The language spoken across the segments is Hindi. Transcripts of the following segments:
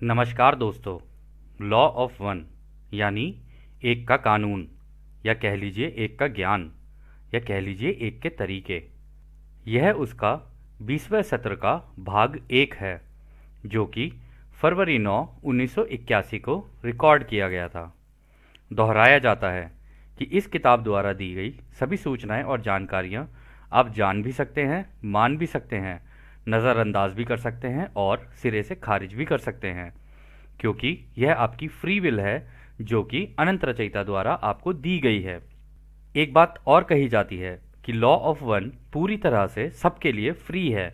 नमस्कार दोस्तों। लॉ ऑफ वन यानी एक का कानून, या कह लीजिए एक का ज्ञान, या कह लीजिए एक के तरीके, यह उसका 20वें सत्र का भाग 1 है, जो कि फरवरी 9 1981 को रिकॉर्ड किया गया था। दोहराया जाता है कि इस किताब द्वारा दी गई सभी सूचनाएं और जानकारियां आप जान भी सकते हैं, मान भी सकते हैं, नज़रअंदाज भी कर सकते हैं और सिरे से खारिज भी कर सकते हैं, क्योंकि यह आपकी फ्री विल है जो कि अनंत रचयिता द्वारा आपको दी गई है। एक बात और कही जाती है कि लॉ ऑफ वन पूरी तरह से सबके लिए फ्री है।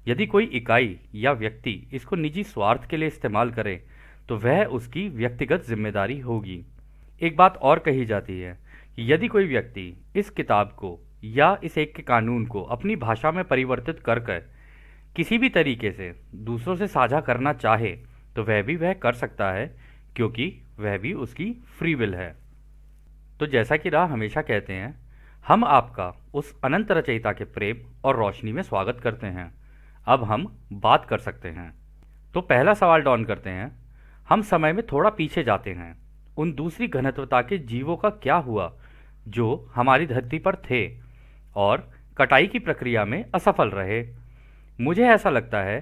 यदि कोई इकाई या व्यक्ति इसको निजी स्वार्थ के लिए इस्तेमाल करे तो वह उसकी व्यक्तिगत जिम्मेदारी होगी। एक बात और कही जाती है कि यदि कोई व्यक्ति इस किताब को या इस एक के कानून को अपनी भाषा में परिवर्तित कर कर किसी भी तरीके से दूसरों से साझा करना चाहे तो वह कर सकता है, क्योंकि वह भी उसकी फ्री विल है। तो जैसा कि राह हमेशा कहते हैं, हम आपका उस अनंत रचयिता के प्रेम और रोशनी में स्वागत करते हैं। अब हम बात कर सकते हैं। तो पहला सवाल डॉन करते हैं। हम समय में थोड़ा पीछे जाते हैं। उन दूसरी घनत्वता के जीवों का क्या हुआ जो हमारी धरती पर थे और कटाई की प्रक्रिया में असफल रहे? मुझे ऐसा लगता है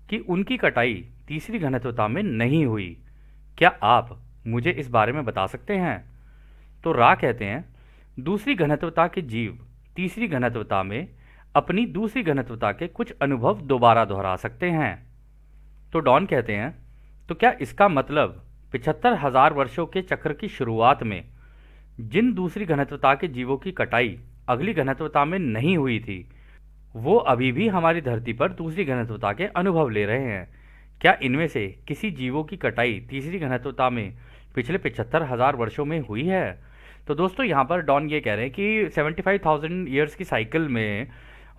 कि उनकी कटाई तीसरी घनत्वता में नहीं हुई। क्या आप मुझे इस बारे में बता सकते हैं? तो रा कहते हैं, दूसरी घनत्वता के जीव तीसरी घनत्वता में अपनी दूसरी घनत्वता के कुछ अनुभव दोबारा दोहरा सकते हैं। तो डॉन कहते हैं, तो क्या इसका मतलब 75,000 वर्षों के चक्र की शुरुआत में जिन दूसरी घनत्वता के जीवों की कटाई अगली घनत्वता में नहीं हुई थी, वो अभी भी हमारी धरती पर दूसरी घनत्वता के अनुभव ले रहे हैं? क्या इनमें से किसी जीवों की कटाई तीसरी घनत्वता में पिछले 75,000 वर्षों में हुई है? तो दोस्तों, यहाँ पर डॉन ये कह रहे हैं कि 75,000 ईयर्स की साइकिल में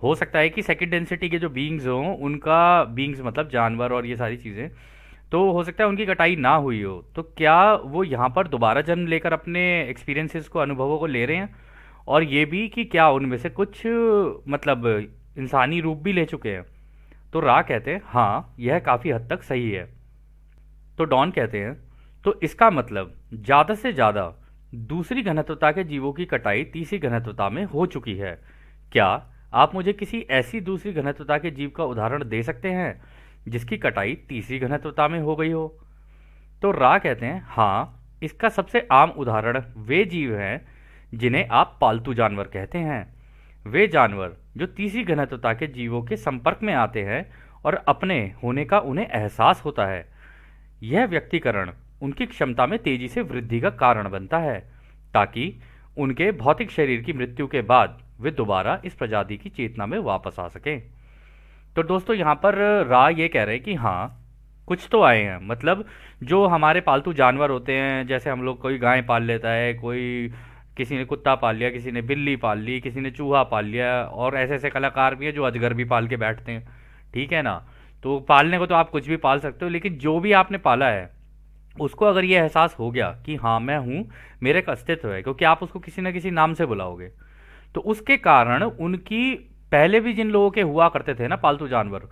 हो सकता है कि सेकंड डेंसिटी के जो बीइंग्स हों, उनका बीइंग्स मतलब जानवर और ये सारी चीज़ें, तो हो सकता है उनकी कटाई ना हुई हो। तो क्या वो यहाँ पर दोबारा जन्म लेकर अपने एक्सपीरियंसेस को, अनुभवों को ले रहे हैं? और ये भी कि क्या उनमें से कुछ मतलब इंसानी रूप भी ले चुके हैं? तो रा कहते हैं, हाँ, यह काफ़ी हद तक सही है। तो डॉन कहते हैं, तो इसका मतलब ज़्यादा से ज़्यादा दूसरी घनत्वता के जीवों की कटाई तीसरी घनत्वता में हो चुकी है। क्या आप मुझे किसी ऐसी दूसरी घनत्वता के जीव का उदाहरण दे सकते हैं जिसकी कटाई तीसरी घनत्वता में हो गई हो? तो रा कहते हैं, हाँ, इसका सबसे आम उदाहरण वे जीव हैं जिन्हें आप पालतू जानवर कहते हैं। वे जानवर जो तीसरी घनत्वता के जीवों के संपर्क में आते हैं और अपने होने का उन्हें एहसास होता है। यह व्यक्तिकरण उनकी क्षमता में तेजी से वृद्धि का कारण बनता है, ताकि उनके भौतिक शरीर की मृत्यु के बाद वे दोबारा इस प्रजाति की चेतना में वापस आ सकें। तो दोस्तों, यहाँ पर रा ये कह रहे हैं कि हाँ, कुछ तो आए हैं। मतलब जो हमारे पालतू जानवर होते हैं, जैसे हम लोग, कोई गाय पाल लेता है, कोई किसी ने कुत्ता पाल लिया, किसी ने बिल्ली पाल ली, किसी ने चूहा पाल लिया, और ऐसे ऐसे कलाकार भी हैं जो अजगर भी पाल के बैठते हैं। ठीक है ना? तो पालने को तो आप कुछ भी पाल सकते हो, लेकिन जो भी आपने पाला है उसको अगर ये एहसास हो गया कि हाँ, मैं हूँ, मेरे का अस्तित्व है, क्योंकि आप उसको किसी न किसी नाम से बुलाओगे, तो उसके कारण उनकी पहले भी जिन लोगों के हुआ करते थे ना पालतू जानवर,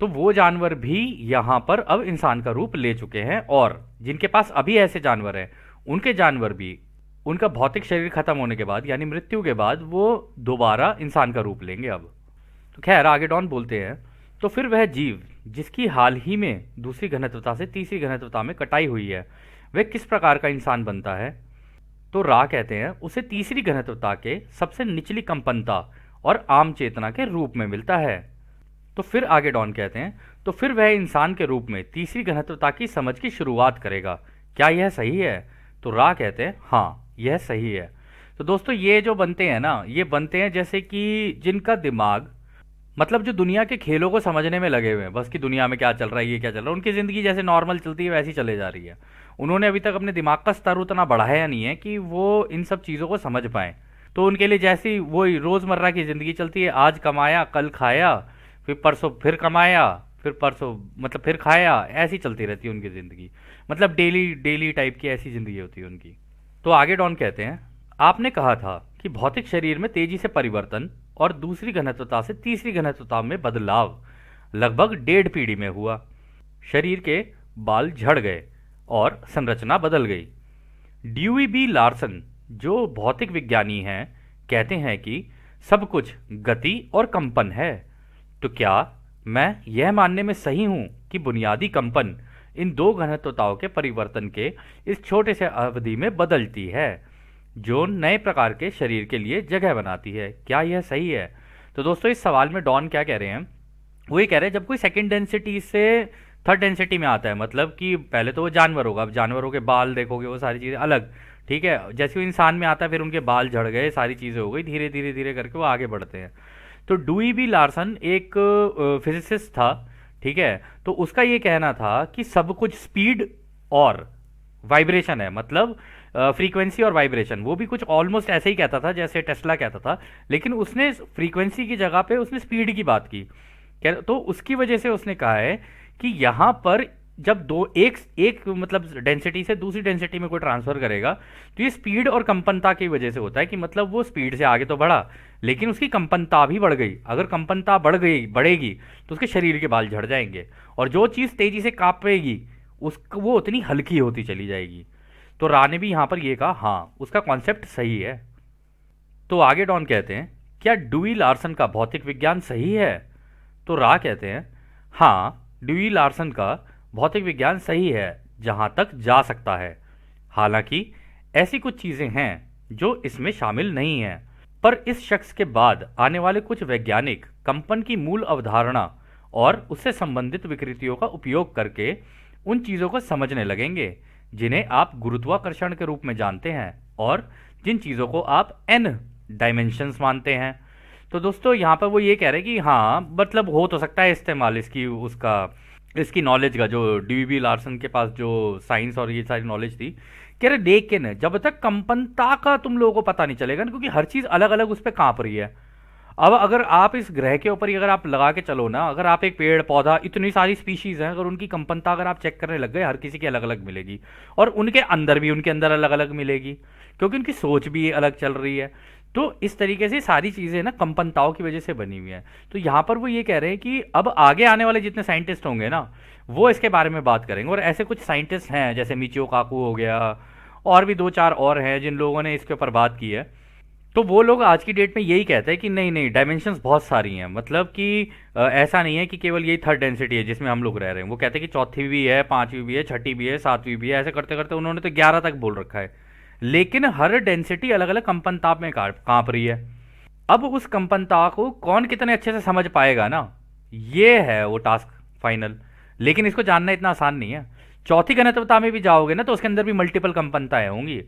तो वो जानवर भी यहाँ पर अब इंसान का रूप ले चुके हैं, और जिनके पास अभी ऐसे जानवर हैं उनके जानवर भी उनका भौतिक शरीर खत्म होने के बाद, यानी मृत्यु के बाद, वो दोबारा इंसान का रूप लेंगे अब। तो खैर, आगे डॉन बोलते हैं, तो फिर वह जीव जिसकी हाल ही में दूसरी घनत्वता से तीसरी घनत्वता में कटाई हुई है, वह किस प्रकार का इंसान बनता है? तो रा कहते हैं, उसे तीसरी घनत्वता के सबसे निचली कंपनता और आम चेतना के रूप में मिलता है। तो फिर आगे डॉन कहते हैं, तो फिर वह इंसान के रूप में तीसरी घनत्वता की समझ की शुरुआत करेगा। क्या यह सही है? तो रा कहते हैं, हाँ, यह सही है। तो दोस्तों, ये जो बनते हैं ना, ये बनते हैं जैसे कि जिनका दिमाग, मतलब जो दुनिया के खेलों को समझने में लगे हुए हैं, बस कि दुनिया में क्या चल रहा है, ये क्या चल रहा है, उनकी ज़िंदगी जैसे नॉर्मल चलती है वैसी चले जा रही है। उन्होंने अभी तक अपने दिमाग का स्तर उतना बढ़ाया नहीं है कि वो इन सब चीज़ों को समझ पाएँ। तो उनके लिए जैसी वही रोज़मर्रा की ज़िंदगी चलती है, आज कमाया, कल खाया, फिर परसों फिर कमाया, फिर परसों मतलब फिर खाया, ऐसी चलती रहती है उनकी ज़िंदगी। मतलब डेली डेली टाइप की ऐसी ज़िंदगी होती है उनकी। तो आगे डॉन कहते हैं, आपने कहा था कि भौतिक शरीर में तेजी से परिवर्तन और दूसरी घनत्वता से तीसरी घनत्वता में बदलाव लगभग 1.5 पीढ़ी में हुआ। शरीर के बाल झड़ गए और संरचना बदल गई। ड्यूई बी लार्सन, जो भौतिक विज्ञानी हैं, कहते हैं कि सब कुछ गति और कंपन है। तो क्या मैं यह मानने में सही हूं कि बुनियादी कंपन इन दो घनत्वताओं के परिवर्तन के इस छोटे से अवधि में बदलती है, जो नए प्रकार के शरीर के लिए जगह बनाती है? क्या यह सही है? तो दोस्तों, इस सवाल में डॉन क्या कह रहे हैं? वो ये कह रहे हैं जब कोई सेकंड डेंसिटी से थर्ड डेंसिटी में आता है, मतलब कि पहले तो वो जानवर होगा, अब जानवरों के बाल देखोगे वो सारी चीज़ें अलग, ठीक है। जैसे वो इंसान में आता है फिर उनके बाल झड़ गए, सारी चीज़ें हो गई, धीरे धीरे धीरे करके वो आगे बढ़ते हैं। तो ड्यूई बी लार्सन एक फिजिसिस्ट था, ठीक है। तो उसका ये कहना था कि सब कुछ स्पीड और वाइब्रेशन है, मतलब फ्रीक्वेंसी और वाइब्रेशन। वो भी कुछ ऑलमोस्ट ऐसे ही कहता था जैसे टेस्ला कहता था, लेकिन उसने फ्रीक्वेंसी की जगह पे उसने स्पीड की बात की। तो उसकी वजह से उसने कहा है कि यहाँ पर जब दो एक एक मतलब डेंसिटी से दूसरी डेंसिटी में कोई ट्रांसफर करेगा तो ये स्पीड और कंपनता की वजह से होता है, कि मतलब वो स्पीड से आगे तो बढ़ा लेकिन उसकी कंपनता भी बढ़ गई। अगर कंपनता बढ़ेगी तो उसके शरीर के बाल झड़ जाएंगे, और जो चीज़ तेजी से कांपेगी उसको वो उतनी हल्की होती चली जाएगी। तो रा ने भी यहाँ पर ये कहा हाँ, उसका कॉन्सेप्ट सही है। तो आगे डॉन कहते हैं क्या ड्यूई लार्सन का भौतिक विज्ञान सही है? तो रा कहते हैं हाँ, ड्यूई लार्सन का भौतिक विज्ञान सही है जहां तक जा सकता है। हालांकि ऐसी कुछ चीजें हैं जो इसमें शामिल नहीं हैं, पर इस शख्स के बाद आने वाले कुछ वैज्ञानिक कंपन की मूल अवधारणा और उससे संबंधित विकृतियों का उपयोग करके उन चीजों को समझने लगेंगे जिन्हें आप गुरुत्वाकर्षण के रूप में जानते हैं और जिन चीजों को आप एन डायमेंशंस मानते हैं। तो दोस्तों, यहाँ पर वो ये कह रहे हैं कि हाँ, मतलब हो तो सकता है इस्तेमाल इसकी नॉलेज का, जो ड्यूई लार्सन के पास जो साइंस और ये सारी नॉलेज थी, कह रहे लेकिन जब तक कंपनता का तुम लोगों को पता नहीं चलेगा ना, क्योंकि हर चीज़ अलग अलग उस पर कांप रही है। अब अगर आप इस ग्रह के ऊपर ही अगर आप लगा के चलो ना, अगर आप एक पेड़ पौधा, इतनी सारी स्पीशीज हैं, अगर उनकी कंपनता अगर आप चेक करने लग गए, हर किसी की अलग अलग मिलेगी, और उनके अंदर अलग अलग मिलेगी, क्योंकि उनकी सोच भी अलग चल रही है। तो इस तरीके से सारी चीज़ें ना कंपनताओं की वजह से बनी हुई हैं। तो यहाँ पर वो ये कह रहे हैं कि अब आगे आने वाले जितने साइंटिस्ट होंगे ना, वो इसके बारे में बात करेंगे। और ऐसे कुछ साइंटिस्ट हैं जैसे मिचियो काकू हो गया, और भी दो चार और हैं जिन लोगों ने इसके ऊपर बात की है। तो वो लोग आज की डेट में यही कहते हैं कि नहीं नहीं, डायमेंशंस बहुत सारी हैं, मतलब कि ऐसा नहीं है कि केवल यही थर्ड डेंसिटी है जिसमें हम लोग रह रहे हैं। वो कहते हैं कि चौथी भी है, पांचवी भी है, छठी भी है, सातवीं भी है, ऐसे करते करते उन्होंने तो 11 तक बोल रखा है। लेकिन हर डेंसिटी अलग अलग कंपन ताप में कांप रही है। अब उस कंपन ताप को कौन कितने अच्छे से समझ पाएगा ना, ये है वो टास्क फाइनल। लेकिन इसको जानना इतना आसान नहीं है। चौथी घनत्वता में भी जाओगे ना तो उसके अंदर भी मल्टीपल कंपनताएं होंगी,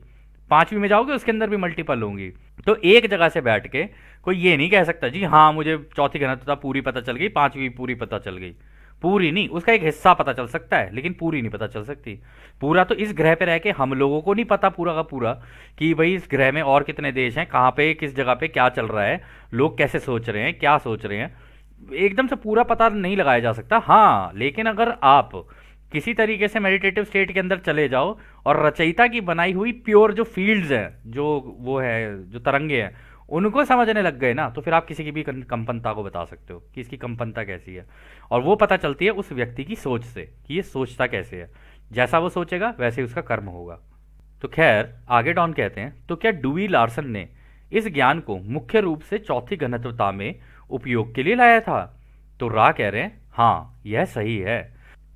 पांचवी में जाओगे उसके अंदर भी मल्टीपल होंगी। तो एक जगह से बैठ के कोई ये नहीं कह सकता जी हाँ मुझे चौथी घनत्वता पूरी पता चल गई, पांचवी पूरी पता चल गई। पूरी नहीं, उसका एक हिस्सा पता चल सकता है लेकिन पूरी नहीं पता चल सकती। पूरा तो इस ग्रह पे रह के हम लोगों को नहीं पता पूरा का पूरा कि भाई इस ग्रह में और कितने देश हैं, कहाँ पे किस जगह पे क्या चल रहा है, लोग कैसे सोच रहे हैं, क्या सोच रहे हैं, एकदम से पूरा पता नहीं लगाया जा सकता। हाँ, लेकिन अगर आप किसी तरीके से मेडिटेटिव स्टेट के अंदर चले जाओ और रचयिता की बनाई हुई प्योर जो फील्ड्स हैं, जो वो है जो तरंगे हैं, उनको समझने लग गए ना, तो फिर आप किसी की भी कंपनता को बता सकते हो कि इसकी कंपनता कैसी है। और वो पता चलती है उस व्यक्ति की सोच से कि ये सोचता कैसे है। जैसा वो सोचेगा वैसे ही उसका कर्म होगा। तो खैर, आगे डॉन कहते हैं तो क्या ड्यूई लार्सन ने इस ज्ञान को मुख्य रूप से चौथी घनत्वता में उपयोग के लिए लाया था? तो रा कह रहे हैं हाँ, यह सही है।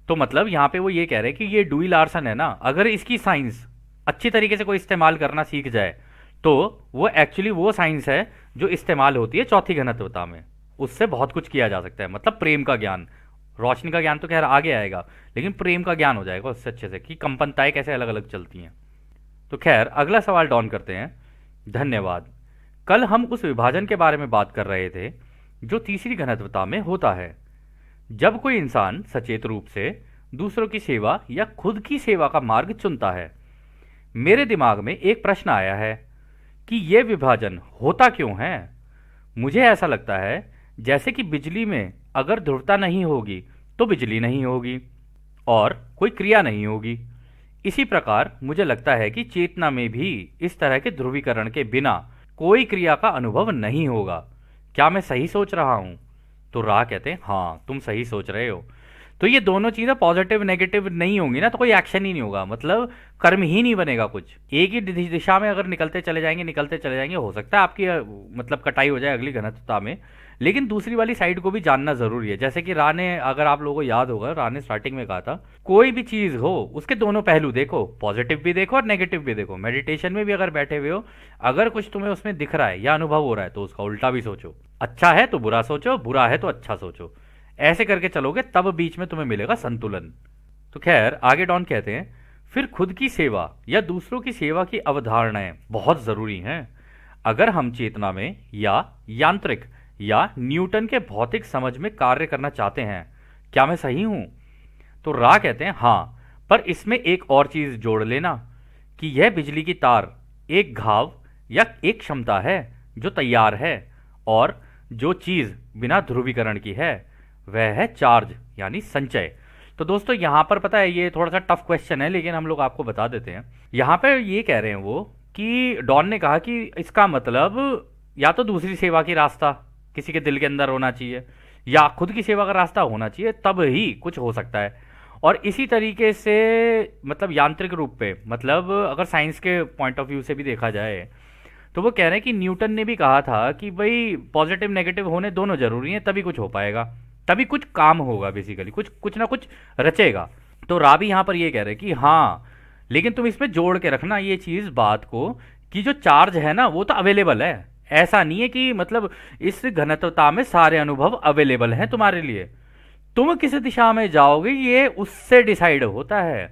तो मतलब यहाँ पे वो ये कह रहे हैं कि ये ड्यूई लार्सन है ना, अगर इसकी साइंस अच्छी तरीके से कोई इस्तेमाल करना सीख जाए तो वो एक्चुअली वो साइंस है जो इस्तेमाल होती है चौथी घनत्वता में। उससे बहुत कुछ किया जा सकता है, मतलब प्रेम का ज्ञान। रोशनी का ज्ञान तो खैर आगे आएगा, लेकिन प्रेम का ज्ञान हो जाएगा उससे अच्छे से कि कंपनताएं कैसे अलग अलग चलती हैं। तो खैर, अगला सवाल डॉन करते हैं। धन्यवाद। कल हम उस विभाजन के बारे में बात कर रहे थे जो तीसरी घनत्वता में होता है। जब कोई इंसान सचेत रूप से दूसरों की सेवा या खुद की सेवा का मार्ग चुनता है, मेरे दिमाग में एक प्रश्न आया है कि यह विभाजन होता क्यों है। मुझे ऐसा लगता है जैसे कि बिजली में अगर ध्रुवता नहीं होगी तो बिजली नहीं होगी और कोई क्रिया नहीं होगी। इसी प्रकार मुझे लगता है कि चेतना में भी इस तरह के ध्रुवीकरण के बिना कोई क्रिया का अनुभव नहीं होगा। क्या मैं सही सोच रहा हूं? तो रा कहते हैं हाँ, तुम सही सोच रहे हो। तो ये दोनों चीज़ें पॉजिटिव नेगेटिव नहीं होंगी ना, तो कोई एक्शन ही नहीं होगा, मतलब कर्म ही नहीं बनेगा कुछ। एक ही दिशा में अगर निकलते चले जाएंगे, हो सकता है आपकी मतलब कटाई हो जाए अगली घनत्वता में, लेकिन दूसरी वाली साइड को भी जानना जरूरी है। जैसे कि रा ने, अगर आप लोगों को याद होगा, रा ने स्टार्टिंग में कहा था कोई भी चीज हो उसके दोनों पहलू देखो, पॉजिटिव भी देखो और नेगेटिव भी देखो। मेडिटेशन में भी अगर बैठे हुए हो, अगर कुछ तुम्हें उसमें दिख रहा है या अनुभव हो रहा है, तो उसका उल्टा भी सोचो। अच्छा है तो बुरा सोचो, बुरा है तो अच्छा सोचो। ऐसे करके चलोगे तब बीच में तुम्हें मिलेगा संतुलन। तो खैर आगे डॉन कहते हैं, फिर खुद की सेवा या दूसरों की सेवा की अवधारणाएं बहुत जरूरी हैं। अगर हम चेतना में या यांत्रिक या न्यूटन के भौतिक समझ में कार्य करना चाहते हैं, क्या मैं सही हूं? तो रा कहते हैं हाँ, पर इसमें एक और चीज जोड़ लेना कि यह बिजली की तार एक घाव या एक क्षमता है जो तैयार है, और जो चीज बिना ध्रुवीकरण की है वह है चार्ज यानी संचय। तो दोस्तों यहां पर पता है, ये थोड़ा सा टफ क्वेश्चन है, लेकिन हम लोग आपको बता देते हैं। यहां पर ये कह रहे हैं वो कि डॉन ने कहा कि इसका मतलब या तो दूसरी सेवा की रास्ता किसी के दिल के अंदर होना चाहिए, या खुद की सेवा का रास्ता होना चाहिए, तब ही कुछ हो सकता है। और इसी तरीके से मतलब यांत्रिक रूप पे, मतलब अगर साइंस के पॉइंट ऑफ व्यू से भी देखा जाए, तो वो कह रहे हैं कि न्यूटन ने भी कहा था कि भाई पॉजिटिव नेगेटिव होने दोनों जरूरी हैं, तभी कुछ हो पाएगा, तभी कुछ काम होगा, बेसिकली कुछ कुछ ना कुछ रचेगा। तो राबी यहां पर ये कह रहे हैं कि हाँ, लेकिन तुम इसमें जोड़ के रखना ये चीज बात को कि जो चार्ज है ना वो तो अवेलेबल है। ऐसा नहीं है कि मतलब इस घनत्वता में सारे अनुभव अवेलेबल हैं तुम्हारे लिए। तुम किस दिशा में जाओगे ये उससे डिसाइड होता है।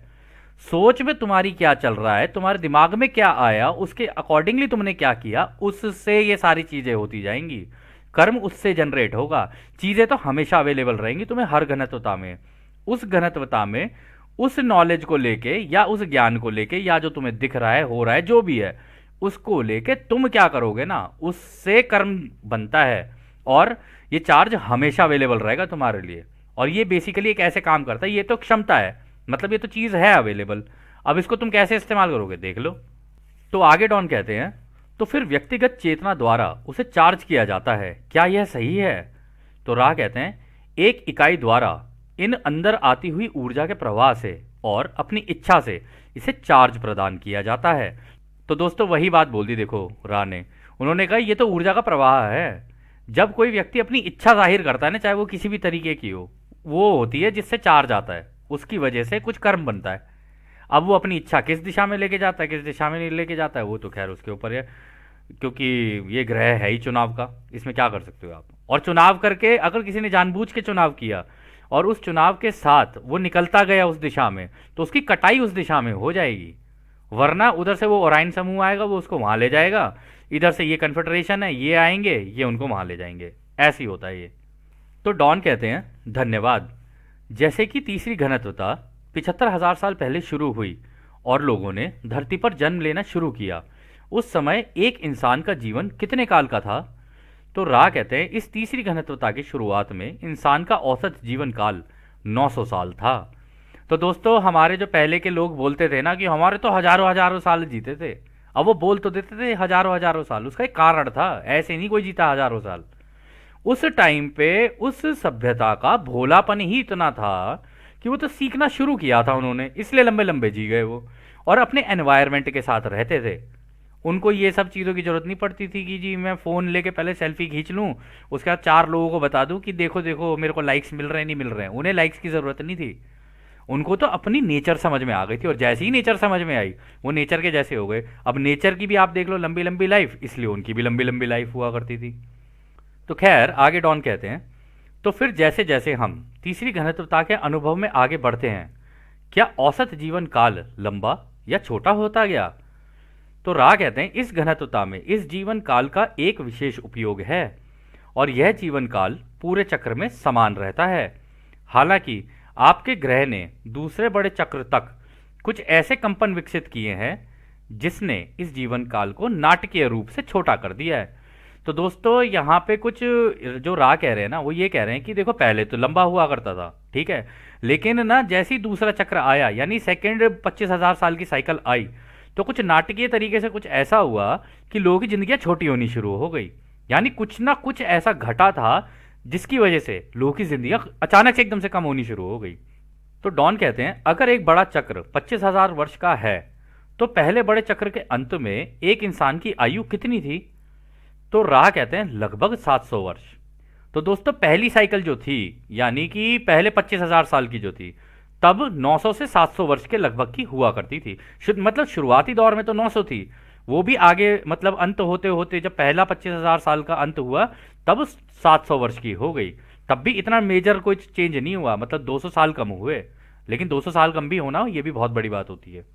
सोच में तुम्हारी क्या चल रहा है, तुम्हारे दिमाग में क्या आया, उसके अकॉर्डिंगली तुमने क्या किया, उससे ये सारी चीजें होती जाएंगी। कर्म उससे जनरेट होगा। चीजें तो हमेशा अवेलेबल रहेंगी तुम्हें हर घनत्वता में। उस घनत्वता में उस नॉलेज को लेके या उस ज्ञान को लेके या जो तुम्हें दिख रहा है, हो रहा है, जो भी है, उसको लेके तुम क्या करोगे ना, उससे कर्म बनता है। और ये चार्ज हमेशा अवेलेबल रहेगा तुम्हारे लिए। और ये बेसिकली एक ऐसे काम करता है, ये तो क्षमता है, मतलब ये तो चीज है अवेलेबल। अब इसको तुम कैसे इस्तेमाल करोगे देख लो। तो आगे डॉन कहते हैं, तो फिर व्यक्तिगत चेतना द्वारा उसे चार्ज किया जाता है, क्या यह सही है? तो राह कहते हैं, एक इकाई द्वारा इन अंदर आती हुई ऊर्जा के प्रवाह से और अपनी इच्छा से इसे चार्ज प्रदान किया जाता है। तो दोस्तों वही बात बोल दी देखो राह ने। उन्होंने कहा ये तो ऊर्जा का प्रवाह है। जब कोई व्यक्ति अपनी इच्छा जाहिर करता है ना, चाहे वो किसी भी तरीके की हो, वो होती है जिससे चार्ज आता है, उसकी वजह से कुछ कर्म बनता है। अब वो अपनी इच्छा किस दिशा में लेके जाता है, किस दिशा में नहीं लेके जाता है, वो तो खैर उसके ऊपर है, क्योंकि ये ग्रह है ही चुनाव का, इसमें क्या कर सकते हो आप। और चुनाव करके अगर किसी ने जानबूझ के चुनाव किया और उस चुनाव के साथ वो निकलता गया उस दिशा में, तो उसकी कटाई उस दिशा में हो जाएगी। वरना उधर से वो ओराइन समूह आएगा, वो उसको वहां ले जाएगा, इधर से ये कन्फेडरेशन है, ये आएंगे, ये उनको वहां ले जाएंगे, ऐसे ही होता है ये। तो डॉन कहते हैं, धन्यवाद। जैसे कि तीसरी घनत्वता 75,000 साल पहले शुरू हुई और लोगों ने धरती पर जन्म लेना शुरू किया, उस समय एक इंसान का जीवन कितने काल का था? तो रा कहते हैं, इस तीसरी घनत्वता की शुरुआत में इंसान का औसत जीवन काल 900 साल था। तो दोस्तों हमारे जो पहले के लोग बोलते थे ना कि हमारे तो हजारों हजारों साल जीते थे, अब वो बोल तो देते थे हजारों हजारों साल, उसका एक कारण था, ऐसे नहीं कोई जीता हजारों साल। उस टाइम पे उस सभ्यता का भोलापन ही इतना था कि वो तो सीखना शुरू किया था उन्होंने, इसलिए लंबे लंबे जी गए वो, और अपने एनवायरनमेंट के साथ रहते थे। उनको ये सब चीज़ों की जरूरत नहीं पड़ती थी कि जी मैं फ़ोन लेके पहले सेल्फी खींच लूँ, उसके बाद 4 लोगों को बता दूँ कि देखो देखो मेरे को लाइक्स मिल रहे हैं नहीं मिल रहे हैं। उन्हें लाइक्स की ज़रूरत नहीं थी, उनको तो अपनी नेचर समझ में आ गई थी, और जैसे ही नेचर समझ में आई वो नेचर के जैसे हो गए। अब नेचर की भी आप देख लो लंबी लंबी लाइफ, इसलिए उनकी भी लंबी लंबी लाइफ हुआ करती थी। तो खैर आगे डॉन कहते हैं, तो फिर जैसे जैसे हम तीसरी घनत्वता के अनुभव में आगे बढ़ते हैं, क्या औसत जीवन काल लंबा या छोटा होता गया? तो रा कहते हैं, इस घनत्वता में इस जीवन काल का एक विशेष उपयोग है, और यह जीवन काल पूरे चक्र में समान रहता है। हालांकि आपके ग्रह ने दूसरे बड़े चक्र तक कुछ ऐसे कंपन विकसित किए हैं जिसने इस जीवन काल को नाटकीय रूप से छोटा कर दिया है। तो दोस्तों यहाँ पे कुछ जो रा कह रहे हैं ना, वो ये कह रहे हैं कि देखो पहले तो लंबा हुआ करता था, ठीक है, लेकिन ना जैसे ही दूसरा चक्र आया, यानी सेकेंड 25,000 साल की साइकिल आई, तो कुछ नाटकीय तरीके से कुछ ऐसा हुआ कि लोगों की जिंदगियां छोटी होनी शुरू हो गई। यानी कुछ ना कुछ ऐसा घटा था जिसकी वजह से लोगों की जिंदगी अचानक से एकदम से कम होनी शुरू हो गई। तो डॉन कहते हैं अगर एक बड़ा चक्र 25,000 वर्ष का है तो पहले बड़े चक्र के अंत में एक इंसान की आयु कितनी थी? तो राह कहते हैं लगभग 700 वर्ष। तो दोस्तों पहली साइकिल जो थी यानी कि पहले 25,000 साल की जो थी, तब 900 से 700 वर्ष के लगभग की हुआ करती थी। मतलब शुरुआती दौर में तो 900 थी, वो भी आगे मतलब अंत होते होते जब पहला 25,000 साल का अंत हुआ तब 700 वर्ष की हो गई। तब भी इतना मेजर कोई चेंज नहीं हुआ, मतलब 200 साल कम हुए। लेकिन 200 साल कम भी होना ये भी बहुत बड़ी बात होती है।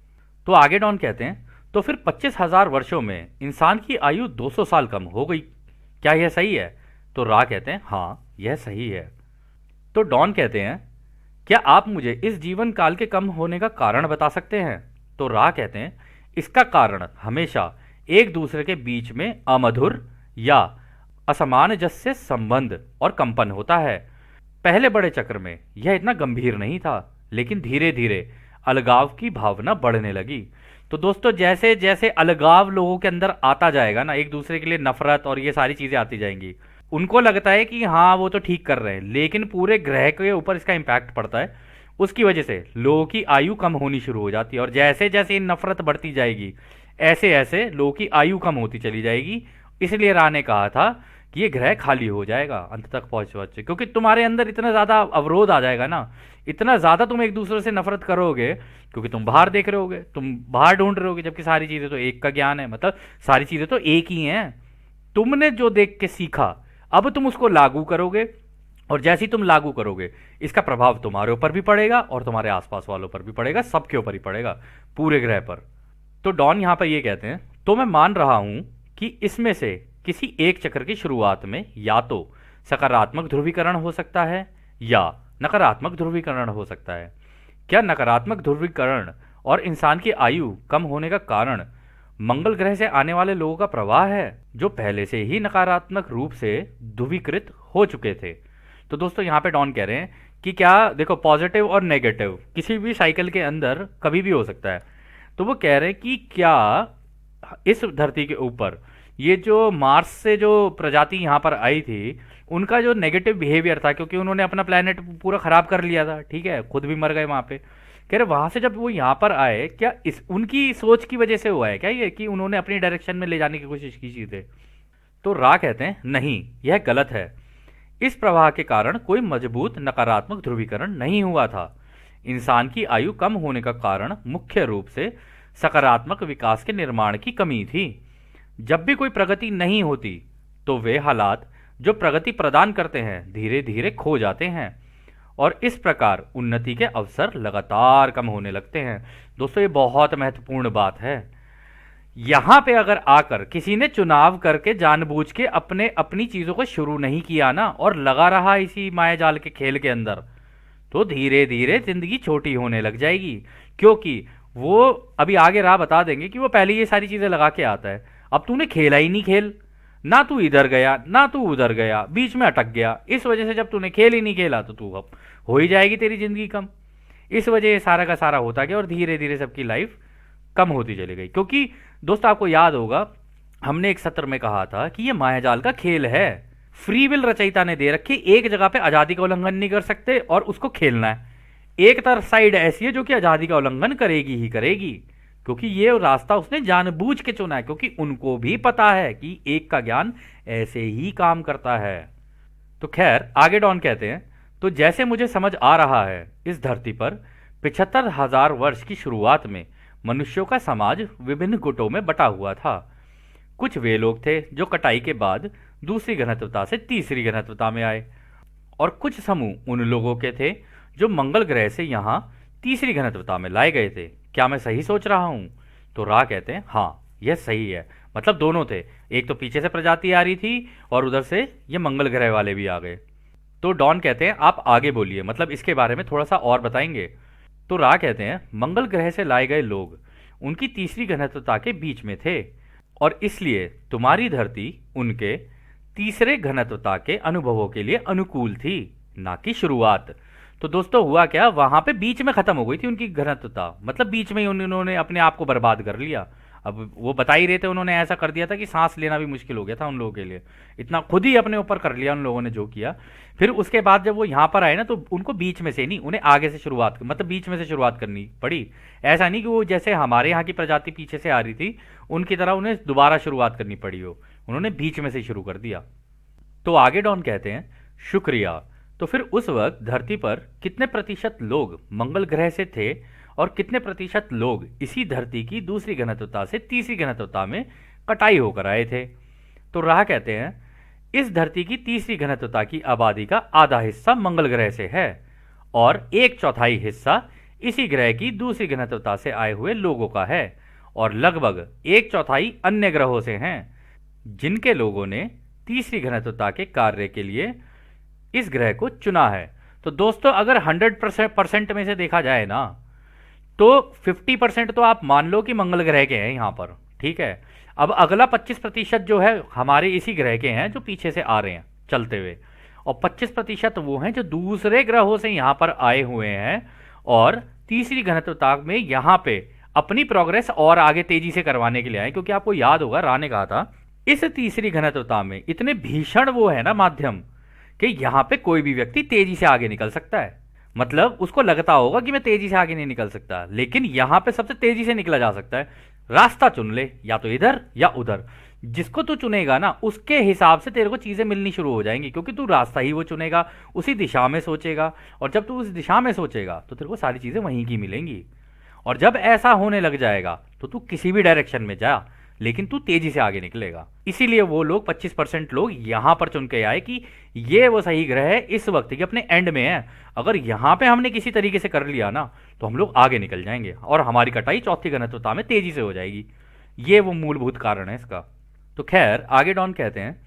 तो आगे डॉन कहते हैं तो फिर 25,000 वर्षों में इंसान की आयु 200 साल कम हो गई, क्या यह सही है? तो रा कहते हैं हाँ यह सही है। तो डॉन कहते हैं क्या आप मुझे इस जीवन काल के कम होने का कारण बता सकते हैं? तो रा कहते हैं इसका कारण हमेशा एक दूसरे के बीच में अमधुर या असमानजस्य संबंध और कंपन होता है। पहले बड़े चक्र में यह इतना गंभीर नहीं था, लेकिन धीरे धीरे अलगाव की भावना बढ़ने लगी। तो दोस्तों जैसे जैसे अलगाव लोगों के अंदर आता जाएगा ना, एक दूसरे के लिए नफरत और ये सारी चीजें आती जाएंगी, उनको लगता है कि हाँ वो तो ठीक कर रहे हैं, लेकिन पूरे ग्रह के ऊपर इसका इम्पैक्ट पड़ता है। उसकी वजह से लोगों की आयु कम होनी शुरू हो जाती है, और जैसे जैसे नफरत बढ़ती जाएगी ऐसे ऐसे लोगों की आयु कम होती चली जाएगी। इसलिए रा ने कहा था कि ये ग्रह खाली हो जाएगा अंत तक पहुंच, क्योंकि तुम्हारे अंदर इतना ज़्यादा अवरोध आ जाएगा ना, इतना ज़्यादा तुम एक दूसरे से नफरत करोगे, क्योंकि तुम बाहर देख रहे होगे, तुम बाहर ढूंढ रहे होगे, जबकि सारी चीज़ें तो एक का ज्ञान है, मतलब सारी चीज़ें तो एक ही हैं। तुमने जो देख के सीखा अब तुम उसको लागू करोगे, और जैसे ही तुम लागू करोगे इसका प्रभाव तुम्हारे ऊपर भी पड़ेगा और तुम्हारे आसपास वालों पर भी पड़ेगा, सबके ऊपर ही पड़ेगा, पूरे ग्रह पर। तो डॉन यहां पर ये कहते हैं तो मैं मान रहा हूं कि इसमें से किसी एक चक्र की शुरुआत में या तो सकारात्मक ध्रुवीकरण हो सकता है या नकारात्मक ध्रुवीकरण हो सकता है। क्या नकारात्मक ध्रुवीकरण और इंसान की आयु कम होने का कारण मंगल ग्रह से आने वाले लोगों का प्रवाह है, जो पहले से ही नकारात्मक रूप से ध्रुवीकृत हो चुके थे? तो दोस्तों यहाँ पे डॉन कह रहे हैं कि क्या देखो, पॉजिटिव और नेगेटिव किसी भी साइकिल के अंदर कभी भी हो सकता है। तो वो कह रहे हैं कि क्या इस धरती के ऊपर ये जो मार्स से जो प्रजाति यहाँ पर आई थी उनका जो नेगेटिव बिहेवियर था, क्योंकि उन्होंने अपना प्लेनेट पूरा खराब कर लिया था, ठीक है, खुद भी मर गए वहाँ पे, कह रहे वहां से जब वो यहाँ पर आए, क्या इस उनकी सोच की वजह से हुआ है क्या ये, कि उन्होंने अपनी डायरेक्शन में ले जाने की कोशिश की चीजें? तो रा कहते हैं नहीं, यह गलत है। इस प्रवाह के कारण कोई मजबूत नकारात्मक ध्रुवीकरण नहीं हुआ था। इंसान की आयु कम होने का कारण मुख्य रूप से सकारात्मक विकास के निर्माण की कमी थी। जब भी कोई प्रगति नहीं होती तो वे हालात जो प्रगति प्रदान करते हैं धीरे धीरे खो जाते हैं, और इस प्रकार उन्नति के अवसर लगातार कम होने लगते हैं। दोस्तों ये बहुत महत्वपूर्ण बात है। यहां पे अगर आकर किसी ने चुनाव करके जानबूझ के अपनी चीजों को शुरू नहीं किया ना, और लगा रहा इसी मायाजाल के खेल के अंदर, तो धीरे धीरे जिंदगी छोटी होने लग जाएगी। क्योंकि वो अभी आगे राह बता देंगे कि वो पहले ये सारी चीजें लगा के आता है। अब तूने खेला ही नहीं खेल, ना तू इधर गया ना तू उधर गया, बीच में अटक गया। इस वजह से जब तूने खेल ही नहीं खेला तो तू अब हो ही जाएगी तेरी जिंदगी कम। इस वजह से सारा का सारा होता गया और धीरे धीरे सबकी लाइफ कम होती चली गई। क्योंकि दोस्तों आपको याद होगा हमने एक सत्र में कहा था कि ये मायाजाल का खेल है। फ्री विल रचयिता ने दे रखी, एक जगह पे आजादी का उल्लंघन नहीं कर सकते और उसको खेलना है। एक तरफ साइड ऐसी है जो कि आजादी का उल्लंघन करेगी ही करेगी, क्योंकि ये रास्ता उसने जानबूझ के चुना है, क्योंकि उनको भी पता है कि एक का ज्ञान ऐसे ही काम करता है। तो खैर आगे डॉन कहते हैं तो जैसे मुझे समझ आ रहा है इस धरती पर 75,000 वर्ष की शुरुआत में मनुष्यों का समाज विभिन्न गुटों में बटा हुआ था। कुछ वे लोग थे जो कटाई के बाद दूसरी घनत्वता से तीसरी घनत्वता में आए, और कुछ समूह उन लोगों के थे जो मंगल ग्रह से यहाँ तीसरी घनत्वता में लाए गए थे। क्या मैं सही सोच रहा हूं? तो रा कहते हैं हाँ यह सही है। मतलब दोनों थे, एक तो पीछे से प्रजाति आ रही थी और उधर से ये मंगल ग्रह वाले भी आ गए। तो डॉन कहते हैं आप आगे बोलिए, मतलब इसके बारे में थोड़ा सा और बताएंगे। तो रा कहते हैं मंगल ग्रह से लाए गए लोग उनकी तीसरी घनत्वता के बीच में थे, और इसलिए तुम्हारी धरती उनके तीसरे घनत्वता के अनुभवों के लिए अनुकूल थी, ना कि शुरुआत। तो दोस्तों हुआ क्या, वहां पे बीच में खत्म हो गई थी उनकी घनत्वता, मतलब बीच में ही उन्होंने अपने आप को बर्बाद कर लिया। अब वो बता ही रहे थे, उन्होंने ऐसा कर दिया था कि सांस लेना भी मुश्किल हो गया था उन लोगों के लिए, इतना खुद ही अपने ऊपर कर लिया उन लोगों ने जो किया। फिर उसके बाद जब वो यहाँ पर आए ना, तो उनको बीच में से नहीं, उन्हें आगे से शुरुआत, मतलब बीच में से शुरुआत करनी पड़ी। ऐसा नहीं कि वो जैसे हमारे यहाँ की प्रजाति पीछे से आ रही थी उनकी तरह उन्हें दोबारा शुरुआत करनी पड़ी हो, उन्होंने बीच में से शुरू कर दिया। तो आगे डॉन कहते हैं, शुक्रिया। तो फिर उस वक्त धरती पर कितने प्रतिशत लोग मंगल ग्रह से थे और कितने प्रतिशत लोग इसी धरती की दूसरी घनत्वता से तीसरी घनत्वता में कटाई होकर आए थे? तो राह कहते हैं, इस धरती की तीसरी घनत्वता की आबादी का आधा हिस्सा मंगल ग्रह से है और 1/4 हिस्सा इसी ग्रह की दूसरी घनत्वता से आए हुए लोगों का है, और लगभग 1/4 अन्य ग्रहों से हैं जिनके लोगों ने तीसरी घनत्वता के कार्य के लिए इस ग्रह को चुना है। तो दोस्तों अगर 100% में से देखा जाए ना, तो 50% तो आप मान लो कि मंगल ग्रह के हैं यहाँ पर, ठीक है। अब अगला 25% जो है हमारे इसी ग्रह के हैं जो पीछे से आ रहे हैं चलते हुए, और 25% वो हैं जो दूसरे ग्रहों से यहाँ पर आए हुए हैं और तीसरी घनत्वता में यहाँ पे अपनी प्रोग्रेस और आगे तेजी से करवाने के लिए आए। क्योंकि आपको याद होगा रा ने कहा था इस तीसरी घनत्वता में इतने भीषण वो है ना माध्यम कि यहाँ पे कोई भी व्यक्ति तेजी से आगे निकल सकता है। मतलब उसको लगता होगा कि मैं तेजी से आगे नहीं निकल सकता, लेकिन यहाँ पे सबसे तेजी से निकला जा सकता है। रास्ता चुन ले, या तो इधर या उधर, जिसको तू चुनेगा ना उसके हिसाब से तेरे को चीजें मिलनी शुरू हो जाएंगी, क्योंकि तू रास्ता ही वो चुनेगा, उसी दिशा में सोचेगा, और जब तू उस दिशा में सोचेगा तो तेरे को सारी चीजें वहीं की मिलेंगी। और जब ऐसा होने लग जाएगा तो तू किसी भी डायरेक्शन में जा, लेकिन तू तेजी से आगे निकलेगा। इसीलिए वो लोग 25% लोग यहां पर चुन के आए कि ये वो सही ग्रह है, इस वक्त के अपने एंड में है, अगर यहां पे हमने किसी तरीके से कर लिया ना तो हम लोग आगे निकल जाएंगे और हमारी कटाई चौथी घनत्वता में तेजी से हो जाएगी। ये वो मूलभूत कारण है इसका। तो खैर आगे डॉन कहते हैं,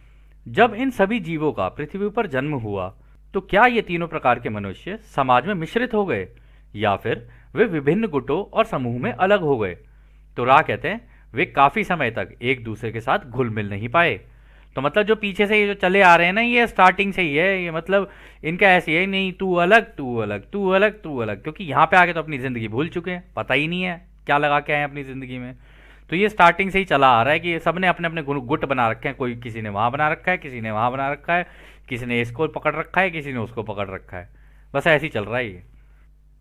जब इन सभी जीवों का पृथ्वी पर जन्म हुआ तो क्या ये तीनों प्रकार के मनुष्य समाज में मिश्रित हो गए या फिर वे विभिन्न गुटों और समूह में अलग हो गए? तो रा कहते हैं, वे काफी समय तक एक दूसरे के साथ घुल मिल नहीं पाए। तो मतलब जो पीछे से ये जो चले आ रहे हैं ना, ये स्टार्टिंग से ही है, ये मतलब इनका ऐसे है नहीं, तू अलग तू अलग तू अलग तू अलग, क्योंकि यहाँ पे आके तो अपनी जिंदगी भूल चुके हैं, पता ही नहीं है क्या लगा के आए अपनी जिंदगी में। तो ये स्टार्टिंग से ही चला आ रहा है कि सबने अपने अपने गुट बना रखे हैं, कोई किसी ने वहां बना रखा है, किसी ने वहां बना रखा है, किसी ने इसको पकड़ रखा है, किसी ने उसको पकड़ रखा है, बस ऐसे ही चल रहा है ये।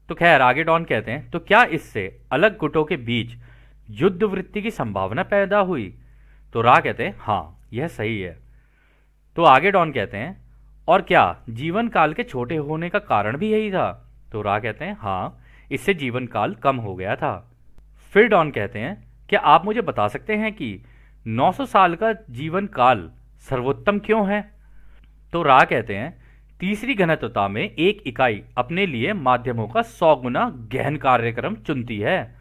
तो खैर आगे डॉन कहते हैं, तो क्या इससे अलग गुटों के बीच युद्ध वृत्ति की संभावना पैदा हुई? तो रा कहते हैं, हाँ यह सही है। तो आगे डॉन कहते हैं, और क्या जीवन काल के छोटे होने का कारण भी यही था? तो रा कहते हैं, हाँ इससे जीवन काल कम हो गया था। फिर डॉन कहते हैं, क्या आप मुझे बता सकते हैं कि 900 साल का जीवन काल सर्वोत्तम क्यों है? तो रा कहते हैं, तीसरी घनत्वता में एक इकाई अपने लिए माध्यमों का 100 गुना गहन कार्यक्रम चुनती है,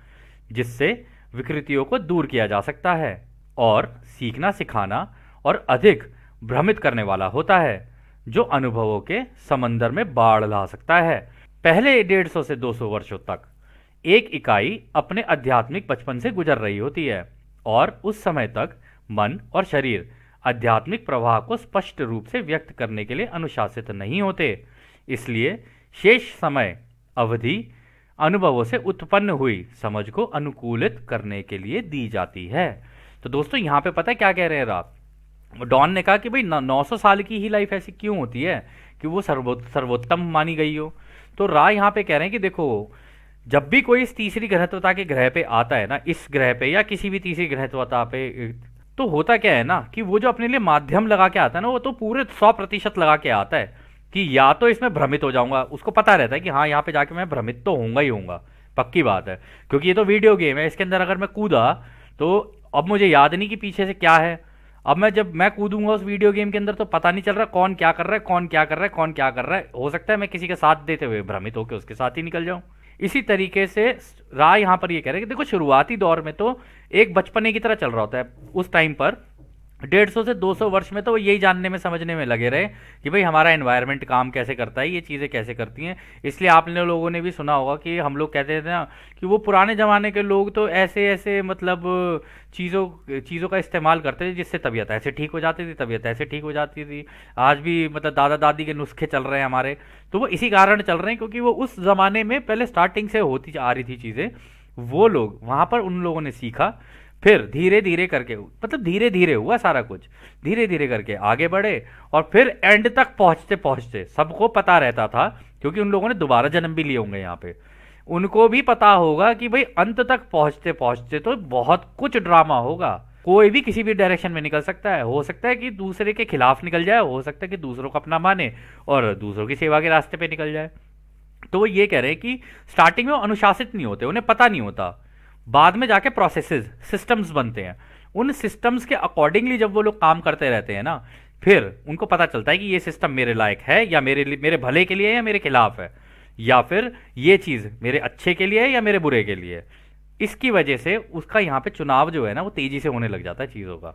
जिससे विकृतियों को दूर किया जा सकता है और सीखना सिखाना और अधिक भ्रमित करने वाला होता है, जो अनुभवों के समंदर में बाढ़ ला सकता है। पहले 150 से 200 वर्षों तक एक इकाई अपने आध्यात्मिक बचपन से गुजर रही होती है और उस समय तक मन और शरीर आध्यात्मिक प्रवाह को स्पष्ट रूप से व्यक्त करने के लिए अनुशासित नहीं होते। इसलिए शेष समय अवधि अनुभवों से उत्पन्न हुई समझ को अनुकूलित करने के लिए दी जाती है। तो दोस्तों यहाँ पे पता है क्या कह रहे हैं रात? डॉन ने कहा कि भाई 900 साल की ही लाइफ ऐसी क्यों होती है कि वो सर्वोत्तम मानी गई हो। तो रा यहाँ पे कह रहे हैं कि देखो, जब भी कोई इस तीसरी घनत्वता के ग्रह पे आता है ना, इस ग्रह पे या किसी भी तीसरी घनत्वता पे, तो होता क्या है ना कि वो जो अपने लिए माध्यम लगा के आता है ना, वो तो पूरे 100% लगा के आता है कि या तो इसमें भ्रमित हो जाऊंगा। उसको पता रहता है कि हाँ यहाँ पे जाके मैं भ्रमित तो होऊंगा ही होऊंगा, पक्की बात है, क्योंकि ये तो वीडियो गेम है, इसके अंदर अगर मैं कूदा तो अब मुझे याद नहीं कि पीछे से क्या है। अब जब मैं कूदूंगा उस वीडियो गेम के अंदर तो पता नहीं चल रहा कौन क्या कर रहा है, कौन क्या कर रहा है, कौन क्या कर रहा है। हो सकता है मैं किसी के साथ देते हुए भ्रमित होकर उसके साथ ही निकल जाऊं। इसी तरीके से राय यहां पर ये कह रहे हैं कि देखो, शुरुआती दौर में तो एक बचपने की तरह चल रहा होता है। उस टाइम पर 150 से 200 वर्ष में तो वो यही जानने में समझने में लगे रहे कि भाई हमारा एनवायरनमेंट काम कैसे करता है, ये चीज़ें कैसे करती हैं। इसलिए आपने लोगों ने भी सुना होगा कि हम लोग कहते थे ना कि वो पुराने ज़माने के लोग तो ऐसे ऐसे मतलब चीज़ों का इस्तेमाल करते थे जिससे तबीयत ऐसे ठीक हो जाती थी, तबीयत ऐसे ठीक हो जाती थी। आज भी मतलब दादा दादी के नुस्खे चल रहे हैं हमारे, तो वो इसी कारण चल रहे हैं क्योंकि वो उस ज़माने में पहले स्टार्टिंग से होती आ रही थी चीज़ें। वो लोग वहाँ पर उन लोगों ने सीखा, फिर धीरे धीरे करके, मतलब धीरे धीरे हुआ सारा कुछ, धीरे धीरे करके आगे बढ़े और फिर एंड तक पहुंचते पहुंचते सबको पता रहता था, क्योंकि उन लोगों ने दोबारा जन्म भी लिए होंगे यहाँ पे, उनको भी पता होगा कि भाई अंत तक पहुंचते पहुंचते तो बहुत कुछ ड्रामा होगा। कोई भी किसी भी डायरेक्शन में निकल सकता है, हो सकता है कि दूसरे के खिलाफ निकल जाए, हो सकता है कि दूसरों को अपना माने और दूसरों की सेवा के रास्ते पे निकल जाए। तो वो ये कह रहे हैं कि स्टार्टिंग में वो अनुशासित नहीं होते, उन्हें पता नहीं होता, बाद में जाके प्रोसेसेस सिस्टम्स बनते हैं। उन सिस्टम्स के अकॉर्डिंगली जब वो लोग काम करते रहते हैं ना, फिर उनको पता चलता है कि ये सिस्टम मेरे लायक है या मेरे भले के लिए है या मेरे खिलाफ है, या फिर ये चीज़ मेरे अच्छे के लिए है या मेरे बुरे के लिए है। इसकी वजह से उसका यहाँ पे चुनाव जो है ना वो तेजी से होने लग जाता है चीज़ों का।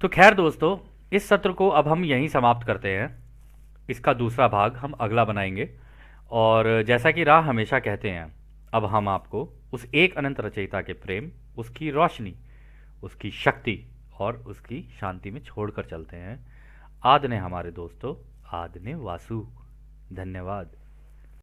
तो खैर दोस्तों, इस सत्र को अब हम यहीं समाप्त करते हैं। इसका दूसरा भाग हम अगला बनाएंगे। और जैसा कि राह हमेशा कहते हैं, अब हम आपको उस एक अनंत रचयिता के प्रेम, उसकी रोशनी, उसकी शक्ति और उसकी शांति में छोड़कर चलते हैं। आदने हमारे दोस्तों, आदने वासु। धन्यवाद।